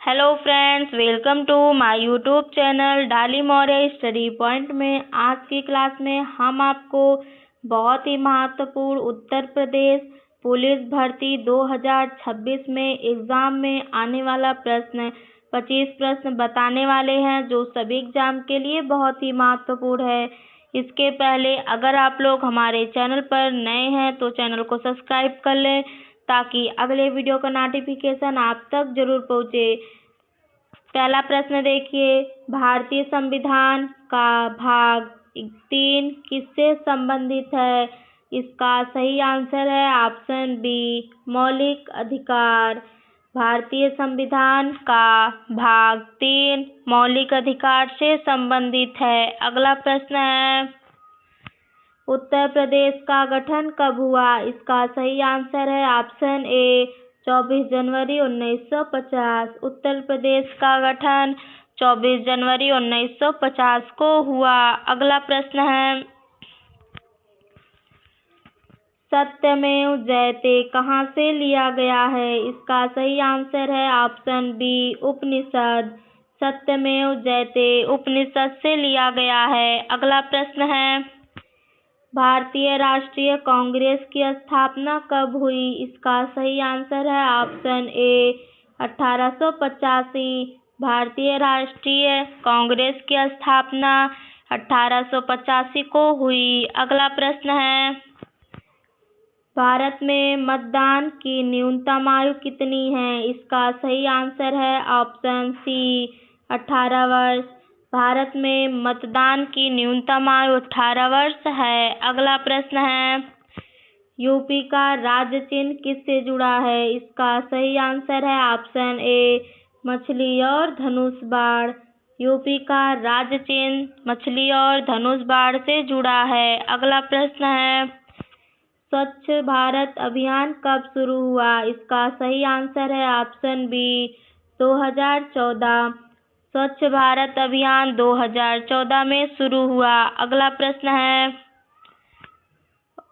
Hello friends, welcome to my YouTube channel Dolly Maurya study point में। आज की क्लास में हम आपको बहुत ही महत्वपूर्ण उत्तर प्रदेश पुलिस भर्ती 2026 में एग्ज़ाम में आने वाला 25 प्रश्न बताने वाले हैं, जो सभी एग्ज़ाम के लिए बहुत ही महत्वपूर्ण है। इसके पहले अगर आप लोग हमारे चैनल पर नए हैं तो चैनल को सब्सक्राइब कर लें, ताकि अगले वीडियो का नोटिफिकेशन आप तक जरूर पहुँचे। पहला प्रश्न देखिए, भारतीय संविधान का भाग 3 किससे संबंधित है? इसका सही आंसर है ऑप्शन बी, मौलिक अधिकार। भारतीय संविधान का भाग 3 मौलिक अधिकार से संबंधित है। अगला प्रश्न है, उत्तर प्रदेश का गठन कब हुआ? इसका सही आंसर है ऑप्शन ए, 24 जनवरी 1950। उत्तर प्रदेश का गठन 24 जनवरी 1950 को हुआ। अगला प्रश्न है, सत्यमेव जयते कहाँ से लिया गया है? इसका सही आंसर है ऑप्शन बी, उपनिषद। सत्यमेव जयते उपनिषद से लिया गया है। अगला प्रश्न है, भारतीय राष्ट्रीय कांग्रेस की स्थापना कब हुई? इसका सही आंसर है ऑप्शन ए, 1885। भारतीय राष्ट्रीय कांग्रेस की स्थापना 1885 को हुई। अगला प्रश्न है, भारत में मतदान की न्यूनतम आयु कितनी है? इसका सही आंसर है ऑप्शन सी, 18 वर्ष। भारत में मतदान की न्यूनतम आयु 18 वर्ष है। अगला प्रश्न है, यूपी का राज्य चिन्ह किससे जुड़ा है? इसका सही आंसर है ऑप्शन ए, मछली और धनुष बाण। यूपी का राज्य चिन्ह मछली और धनुष बाण से जुड़ा है। अगला प्रश्न है, स्वच्छ भारत अभियान कब शुरू हुआ? इसका सही आंसर है ऑप्शन बी, 2014। स्वच्छ भारत अभियान 2014 में शुरू हुआ। अगला प्रश्न है,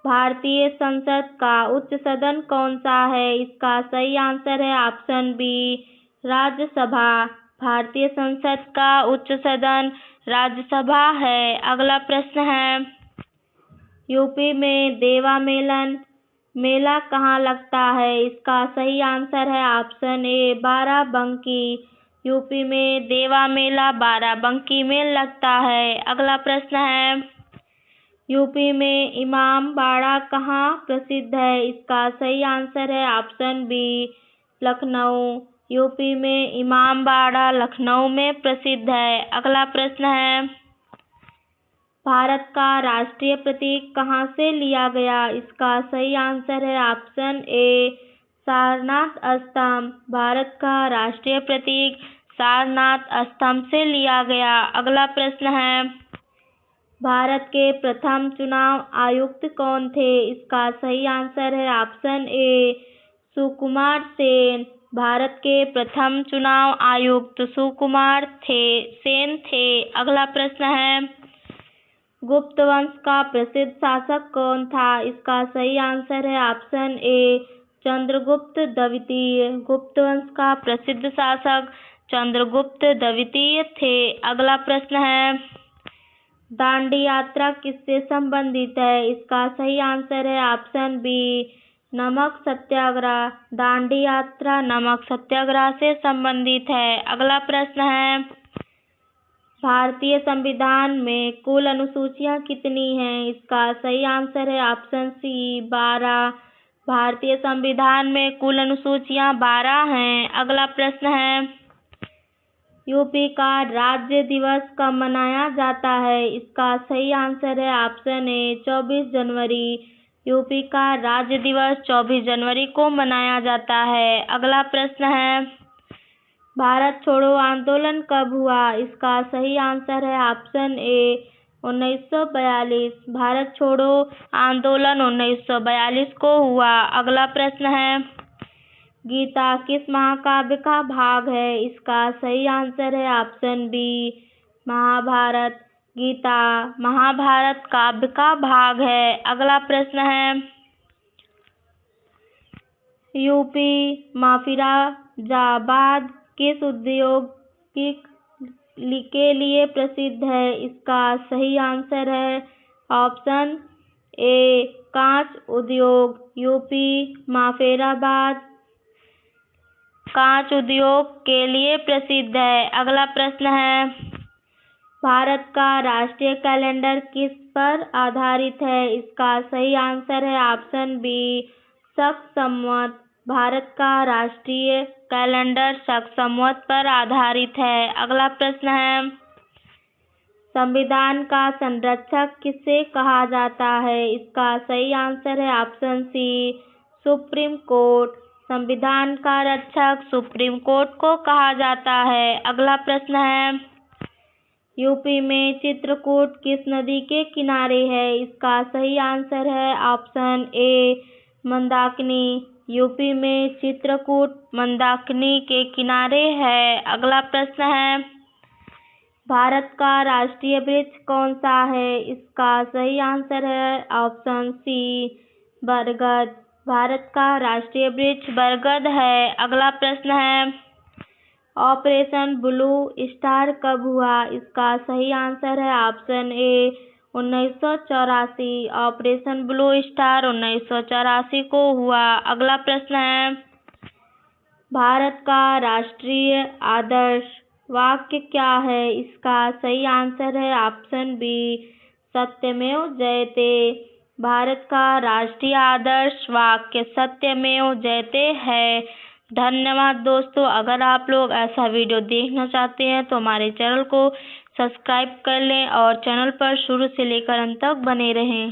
भारतीय संसद का उच्च सदन कौन सा है? इसका सही आंसर है ऑप्शन बी, राज्यसभा। भारतीय संसद का उच्च सदन राज्यसभा है। अगला प्रश्न है, यूपी में देवा मेला कहाँ लगता है? इसका सही आंसर है ऑप्शन ए, बाराबंकी। यूपी में देवा मेला बाराबंकी में लगता है। अगला प्रश्न है, यूपी में इमामबाड़ा कहाँ प्रसिद्ध है? इसका सही आंसर है ऑप्शन बी, लखनऊ। यूपी में इमामबाड़ा लखनऊ में प्रसिद्ध है। अगला प्रश्न है, भारत का राष्ट्रीय प्रतीक कहाँ से लिया गया? इसका सही आंसर है ऑप्शन ए, सारनाथ स्तंभ। भारत का राष्ट्रीय प्रतीक सारनाथ स्तंभ से लिया गया। अगला प्रश्न है, भारत के प्रथम चुनाव आयुक्त कौन थे? इसका सही आंसर है ऑप्शन ए, सुकुमार सेन। भारत के प्रथम चुनाव आयुक्त सुकुमार सेन थे। अगला प्रश्न है, गुप्त वंश का प्रसिद्ध शासक कौन था? इसका सही आंसर है ऑप्शन ए, चंद्रगुप्त द्वितीय। गुप्त वंश का प्रसिद्ध शासक चंद्रगुप्त द्वितीय थे। अगला प्रश्न है, दांडी यात्रा किससे संबंधित है? इसका सही आंसर है ऑप्शन बी, नमक सत्याग्रह। दांडी यात्रा नमक सत्याग्रह से संबंधित है। अगला प्रश्न है, भारतीय संविधान में कुल अनुसूचियां कितनी हैं? इसका सही आंसर है ऑप्शन सी, 12। भारतीय संविधान में कुल अनुसूचियां 12 हैं। अगला प्रश्न है, यूपी का राज्य दिवस कब मनाया जाता है? इसका सही आंसर है ऑप्शन ए, 24 जनवरी। यूपी का राज्य दिवस 24 जनवरी को मनाया जाता है। अगला प्रश्न है, भारत छोड़ो आंदोलन कब हुआ? इसका सही आंसर है ऑप्शन ए, 1942। भारत छोड़ो आंदोलन 1942 को हुआ। अगला प्रश्न है, गीता किस महाकाव्य का भाग है? इसका सही आंसर है ऑप्शन बी, महाभारत। गीता महाभारत काव्य का भाग है। अगला प्रश्न है, यूपी माफिराजाबाद किस उद्योग के लिए प्रसिद्ध है? इसका सही आंसर है ऑप्शन ए कांच उद्योग। यूपी मुफर्राबाद कांच उद्योग के लिए प्रसिद्ध है। अगला प्रश्न है, भारत का राष्ट्रीय कैलेंडर किस पर आधारित है? इसका सही आंसर है ऑप्शन बी शक संवत। भारत का राष्ट्रीय कैलेंडर शक संवत पर आधारित है। अगला प्रश्न है, संविधान का संरक्षक किसे कहा जाता है? इसका सही आंसर है ऑप्शन सी सुप्रीम कोर्ट। संविधान का रक्षक सुप्रीम कोर्ट को कहा जाता है। अगला प्रश्न है, यूपी में चित्रकूट किस नदी के किनारे है? इसका सही आंसर है ऑप्शन ए मंदाकिनी। यूपी में चित्रकूट मंदाकिनी के किनारे है। अगला प्रश्न है, भारत का राष्ट्रीय वृक्ष कौन सा है? इसका सही आंसर है ऑप्शन सी बरगद। भारत का राष्ट्रीय वृक्ष बरगद है। अगला प्रश्न है, ऑपरेशन ब्लू स्टार कब हुआ? इसका सही आंसर है option A 1984। Operation blue star 1984 को हुआ। अगला प्रश्न है, भारत का राष्ट्रीय आदर्श वाक्य क्या है? इसका सही आंसर है ऑप्शन बी सत्यमेव जयते। भारत का राष्ट्रीय आदर्श वाक्य सत्यमेव जयते है। धन्यवाद दोस्तों। अगर आप लोग ऐसा वीडियो देखना चाहते हैं तो हमारे चैनल को सब्सक्राइब कर लें और चैनल पर शुरू से लेकर अंत तक बने रहें।